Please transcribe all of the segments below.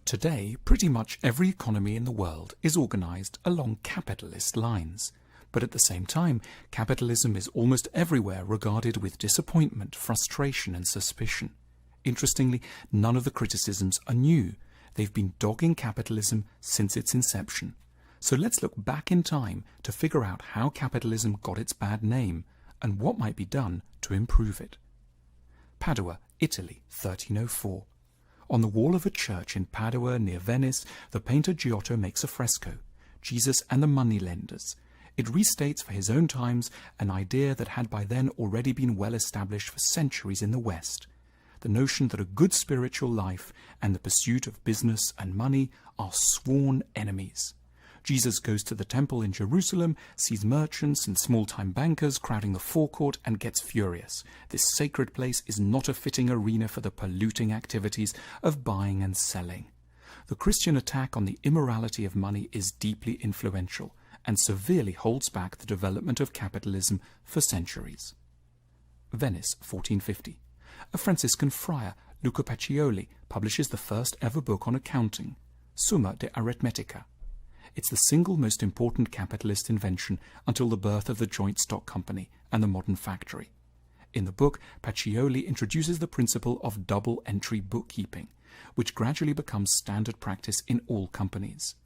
Today, pretty much every economy in the world is organized along capitalist lines. But at the same time, capitalism is almost everywhere regarded with disappointment, frustration, and suspicion. Interestingly, none of the criticisms are new. They've been dogging capitalism since its inception. So let's look back in time to figure out how capitalism got its bad name and what might be done to improve it. Padua, Italy, 1304. On the wall of a church in Padua near Venice, the painter Giotto makes a fresco, Jesus and the Moneylenders. It restates for his own times an idea that had by then already been well established for centuries in the West. The notion that a good spiritual life and the pursuit of business and money are sworn enemies. Jesus goes to the temple in Jerusalem, sees merchants and small-time bankers crowding the forecourt and gets furious. This sacred place is not a fitting arena for the polluting activities of buying and selling. The Christian attack on the immorality of money is deeply influential and severely holds back the development of capitalism for centuries. Venice, 1450. A Franciscan friar, Luca Pacioli, publishes the first ever book on accounting, Summa de Arithmetica. It's the single most important capitalist invention until the birth of the joint stock company and the modern factory. In the book, Pacioli introduces the principle of double entry bookkeeping, which gradually becomes standard practice in all companies.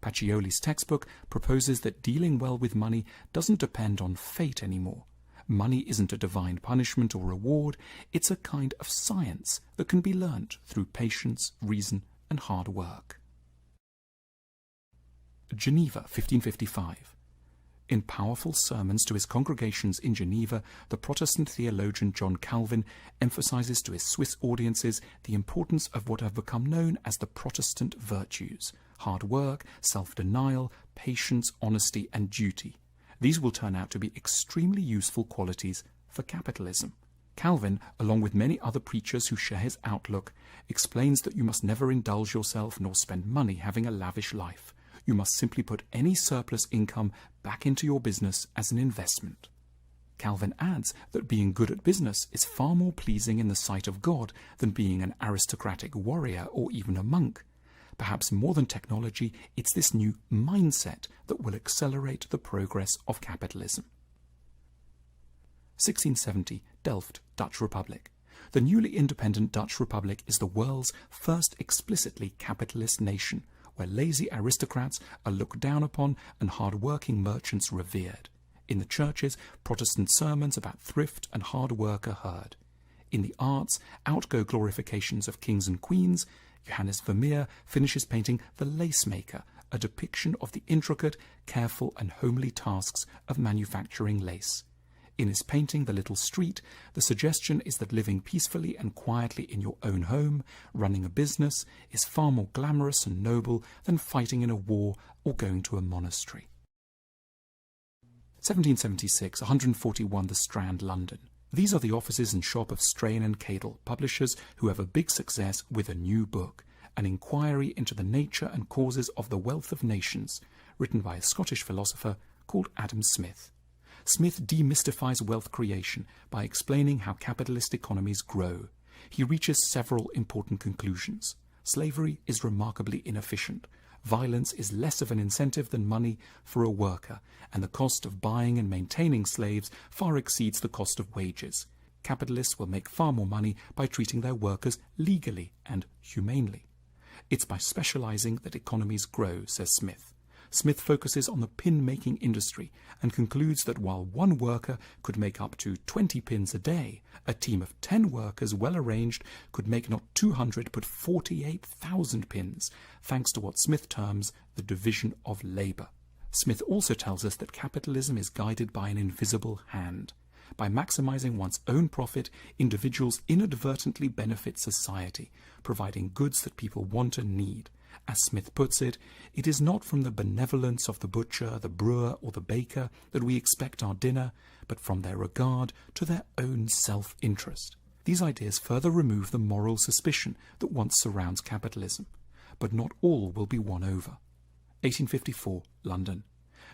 Pacioli's textbook proposes that dealing well with money doesn't depend on fate anymore. Money isn't a divine punishment or reward, it's a kind of science that can be learnt through patience, reason, and hard work. Geneva, 1555. In powerful sermons to his congregations in Geneva, the Protestant theologian John Calvin emphasizes to his Swiss audiences the importance of what have become known as the Protestant virtues: hard work, self-denial, patience, honesty, and duty. These will turn out to be extremely useful qualities for capitalism. Calvin, along with many other preachers who share his outlook, explains that you must never indulge yourself nor spend money having a lavish life. You must simply put any surplus income back into your business as an investment. Calvin adds that being good at business is far more pleasing in the sight of God than being an aristocratic warrior or even a monk. Perhaps more than technology, it's this new mindset that will accelerate the progress of capitalism. 1670, Delft, Dutch Republic. The newly independent Dutch Republic is the world's first explicitly capitalist nation, where lazy aristocrats are looked down upon and hard-working merchants revered. In the churches, Protestant sermons about thrift and hard work are heard. In the arts, outgo glorifications of kings and queens. Johannes Vermeer finishes painting The Lace Maker, a depiction of the intricate, careful and homely tasks of manufacturing lace. In his painting The Little Street, the suggestion is that living peacefully and quietly in your own home, running a business, is far more glamorous and noble than fighting in a war or going to a monastery. 1776, 141 The Strand, London. These are the offices and shop of Strain and Cadell, publishers who have a big success with a new book, an inquiry into the nature and causes of the wealth of nations, written by a Scottish philosopher called Adam Smith. Smith demystifies wealth creation by explaining how capitalist economies grow. He reaches several important conclusions. Slavery is remarkably inefficient. Violence is less of an incentive than money for a worker, and the cost of buying and maintaining slaves far exceeds the cost of wages. Capitalists will make far more money by treating their workers legally and humanely. It's by specializing that economies grow, says Smith. Smith focuses on the pin-making industry and concludes that while one worker could make up to 20 pins a day, a team of 10 workers well arranged could make not 200 but 48,000 pins, thanks to what Smith terms the division of labor. Smith also tells us that capitalism is guided by an invisible hand. By maximizing one's own profit, individuals inadvertently benefit society, providing goods that people want and need. As Smith puts it, it is not from the benevolence of the butcher, the brewer, or the baker that we expect our dinner, but from their regard to their own self-interest. These ideas further remove the moral suspicion that once surrounds capitalism. But not all will be won over. 1854, London.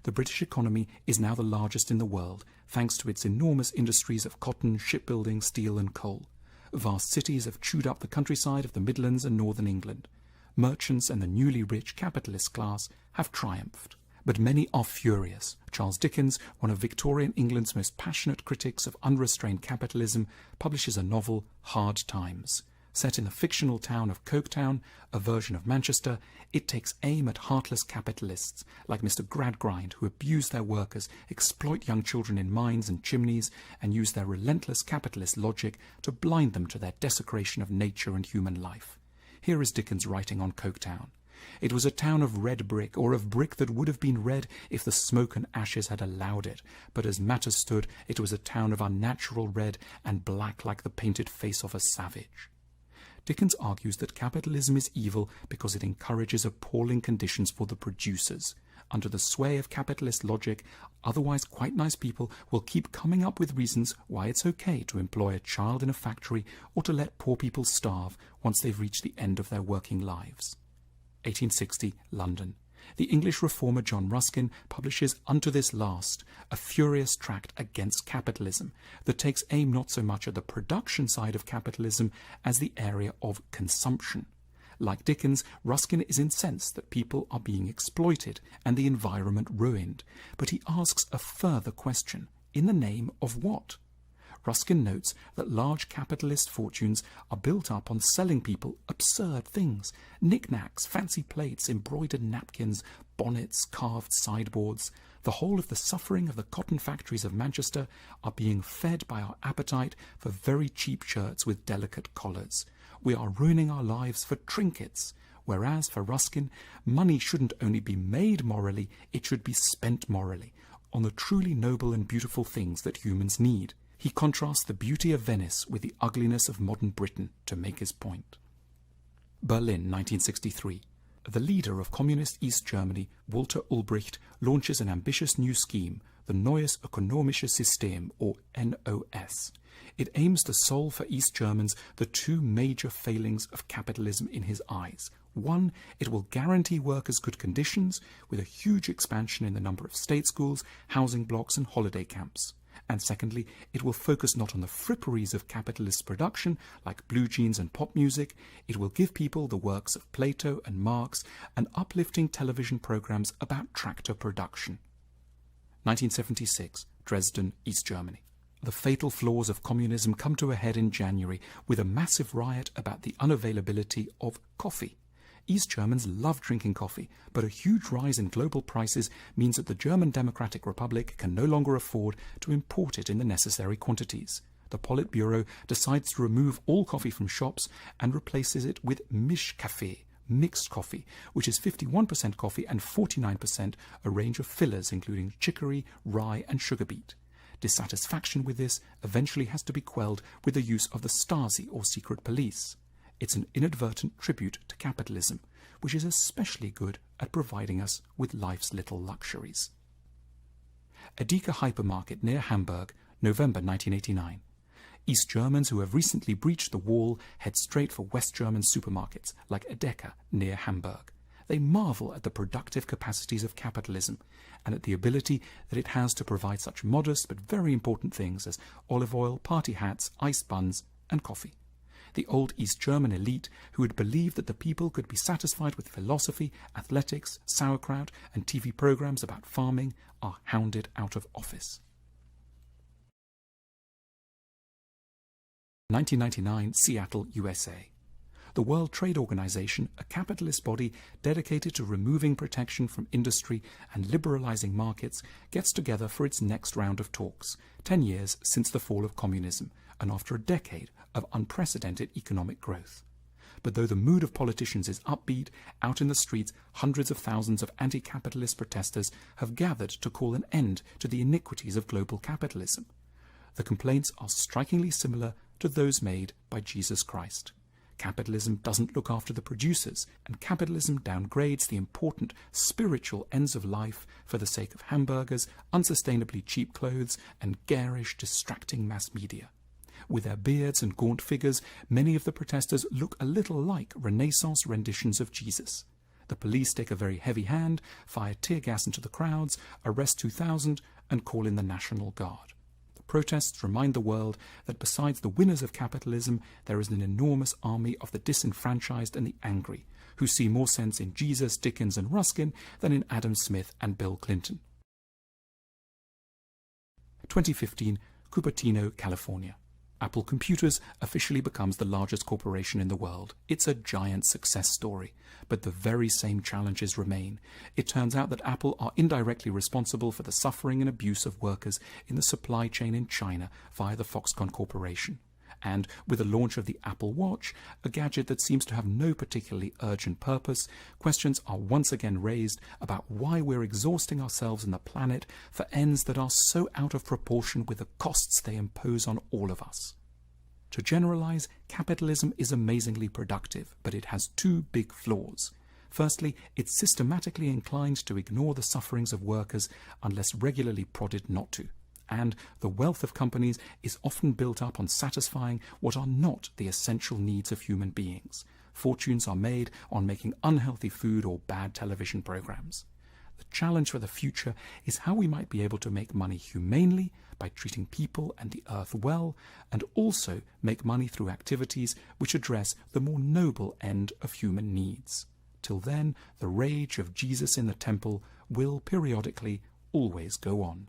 The British economy is now the largest in the world, thanks to its enormous industries of cotton, shipbuilding, steel and coal. Vast cities have chewed up the countryside of the Midlands and northern England. merchants and the newly rich capitalist class have triumphed. But many are furious. Charles Dickens, one of Victorian England's most passionate critics of unrestrained capitalism, publishes a novel, Hard Times. Set in the fictional town of Coketown, a version of Manchester, it takes aim at heartless capitalists like Mr. Gradgrind, who abuse their workers, exploit young children in mines and chimneys, and use their relentless capitalist logic to blind them to their desecration of nature and human life. Here is Dickens writing on Coketown. It was a town of red brick, or of brick that would have been red if the smoke and ashes had allowed it, but as matters stood, it was a town of unnatural red and black like the painted face of a savage. Dickens argues that capitalism is evil because it encourages appalling conditions for the producers. Under the sway of capitalist logic, otherwise quite nice people will keep coming up with reasons why it's okay to employ a child in a factory or to let poor people starve once they've reached the end of their working lives. 1860, London. The English reformer John Ruskin publishes Unto This Last, a furious tract against capitalism that takes aim not so much at the production side of capitalism as the area of consumption. Like Dickens, Ruskin is incensed that people are being exploited and the environment ruined, but he asks a further question: in the name of what? Ruskin notes that large capitalist fortunes are built up on selling people absurd things: knickknacks, fancy plates, embroidered napkins, bonnets, carved sideboards. The whole of the suffering of the cotton factories of Manchester are being fed by our appetite for very cheap shirts with delicate collars. We are ruining our lives for trinkets, whereas for Ruskin, money shouldn't only be made morally, it should be spent morally, on the truly noble and beautiful things that humans need. He contrasts the beauty of Venice with the ugliness of modern Britain to make his point. Berlin, 1963. The leader of communist East Germany, Walter Ulbricht, launches an ambitious new scheme, the Neues Ökonomisches System, or NOS. It aims to solve for East Germans the two major failings of capitalism in his eyes. One, it will guarantee workers good conditions, with a huge expansion in the number of state schools, housing blocks and holiday camps. And secondly, it will focus not on the fripperies of capitalist production, like blue jeans and pop music. It will give people the works of Plato and Marx and uplifting television programs about tractor production. 1976, Dresden, East Germany. The fatal flaws of communism come to a head in January with a massive riot about the unavailability of coffee. East Germans love drinking coffee, but a huge rise in global prices means that the German Democratic Republic can no longer afford to import it in the necessary quantities. The Politburo decides to remove all coffee from shops and replaces it with Mischkaffee, mixed coffee, which is 51% coffee and 49% a range of fillers including chicory, rye and sugar beet. Dissatisfaction with this eventually has to be quelled with the use of the Stasi or secret police. It's an inadvertent tribute to capitalism, which is especially good at providing us with life's little luxuries. Edeka hypermarket near Hamburg, November 1989. East Germans who have recently breached the wall head straight for West German supermarkets like Edeka near Hamburg. They marvel at the productive capacities of capitalism and at the ability that it has to provide such modest but very important things as olive oil, party hats, iced buns and coffee. The old East German elite, who had believed that the people could be satisfied with philosophy, athletics, sauerkraut, and TV programs about farming, are hounded out of office. 1999, Seattle, USA. The World Trade Organization, a capitalist body dedicated to removing protection from industry and liberalizing markets, gets together for its next round of talks, 10 years since the fall of communism, and after a decade of unprecedented economic growth. But though the mood of politicians is upbeat, out in the streets hundreds of thousands of anti-capitalist protesters have gathered to call an end to the iniquities of global capitalism. The complaints are strikingly similar to those made by Jesus Christ. Capitalism doesn't look after the producers, and capitalism downgrades the important spiritual ends of life for the sake of hamburgers, unsustainably cheap clothes, and garish, distracting mass media. With their beards and gaunt figures, many of the protesters look a little like Renaissance renditions of Jesus. The police take a very heavy hand, fire tear gas into the crowds, arrest 2,000, and call in the National Guard. The Protests remind the world that besides the winners of capitalism, there is an enormous army of the disenfranchised and the angry, who see more sense in Jesus, Dickens and Ruskin than in Adam Smith and Bill Clinton. 2015, Cupertino, California. Apple Computers officially becomes the largest corporation in the world. It's a giant success story, but the very same challenges remain. It turns out that Apple are indirectly responsible for the suffering and abuse of workers in the supply chain in China via the Foxconn Corporation. And with the launch of the Apple Watch, a gadget that seems to have no particularly urgent purpose, questions are once again raised about why we're exhausting ourselves and the planet for ends that are so out of proportion with the costs they impose on all of us. To generalize, capitalism is amazingly productive, but it has two big flaws. Firstly, it's systematically inclined to ignore the sufferings of workers unless regularly prodded not to. And the wealth of companies is often built up on satisfying what are not the essential needs of human beings. Fortunes are made on making unhealthy food or bad television programs. The challenge for the future is how we might be able to make money humanely by treating people and the earth well, and also make money through activities which address the more noble end of human needs. Till then, the rage of Jesus in the temple will periodically always go on.